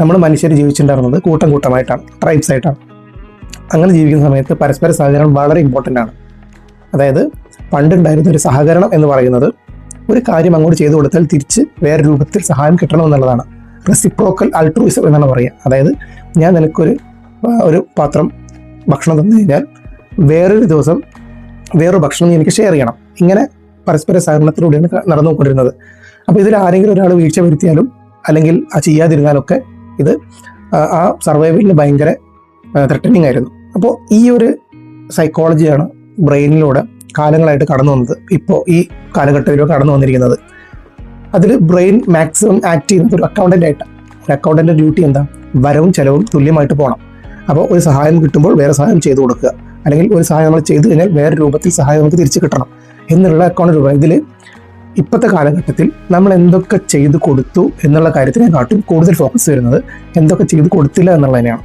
നമ്മൾ മനുഷ്യർ ജീവിച്ചിട്ടുണ്ടായിരുന്നത് കൂട്ടം കൂട്ടമായിട്ടാണ്, ട്രൈബ്സ് ആയിട്ടാണ്. അങ്ങനെ ജീവിക്കുന്ന സമയത്ത് പരസ്പര സഹകരണം വളരെ ഇമ്പോർട്ടൻ്റ് ആണ്. അതായത് പണ്ടുണ്ടായിരുന്ന ഒരു സഹകരണം എന്ന് പറയുന്നത് ഒരു കാര്യം അങ്ങോട്ട് ചെയ്തു കൊടുത്താൽ തിരിച്ച് വേറെ രൂപത്തിൽ സഹായം കിട്ടണം എന്നുള്ളതാണ്. റെസിപ്രോക്കൽ അൾട്രൂയിസം എന്നാണ് പറയുക. അതായത് ഞാൻ നിനക്കൊരു പാത്രം ഭക്ഷണം തന്നു കഴിഞ്ഞാൽ വേറൊരു ദിവസം വേറൊരു ഭക്ഷണം എനിക്ക് ഷെയർ ചെയ്യണം. ഇങ്ങനെ പരസ്പര സഹകരണത്തിലൂടെയാണ് നടന്നുകൊണ്ടിരുന്നത്. അപ്പോൾ ഇതിൽ ആരെങ്കിലും ഒരാൾ വീഴ്ച വരുത്തിയാലും അല്ലെങ്കിൽ ആ ചെയ്യാതിരുന്നാലൊക്കെ ഇത് ആ സർവൈവലിന് ഭയങ്കര ത്രെട്ടനിങ് ആയിരുന്നു. അപ്പോൾ ഈ ഒരു സൈക്കോളജിയാണ് ബ്രെയിനിലൂടെ കാലങ്ങളായിട്ട് കടന്നു വന്നത്, ഇപ്പോൾ ഈ കാലഘട്ടത്തിലൂടെ കടന്നു വന്നിരിക്കുന്നത്. അതിൽ ബ്രെയിൻ മാക്സിമം ആക്ട് ചെയ്യുന്നത് ഒരു അക്കൗണ്ടൻ്റ് ആയിട്ടാണ്. ഒരു അക്കൗണ്ടൻ്റെ ഡ്യൂട്ടി എന്താ? വരവും ചെലവും തുല്യമായിട്ട് പോകണം. അപ്പോൾ ഒരു സഹായം കിട്ടുമ്പോൾ വേറെ സഹായം ചെയ്തു കൊടുക്കുക, അല്ലെങ്കിൽ ഒരു സഹായം നമ്മൾ ചെയ്തു കഴിഞ്ഞാൽ വേറെ രൂപത്തിൽ സഹായം നമുക്ക് തിരിച്ചു കിട്ടണം എന്നുള്ള അക്കൗണ്ട് രൂപ. ഇതിൽ ഇപ്പോഴത്തെ കാലഘട്ടത്തിൽ നമ്മൾ എന്തൊക്കെ ചെയ്തു കൊടുത്തു എന്നുള്ള കാര്യത്തിനെക്കാട്ടും കൂടുതൽ ഫോക്കസ് വരുന്നത് എന്തൊക്കെ ചെയ്തു കൊടുത്തില്ല എന്നുള്ളതിനെയാണ്.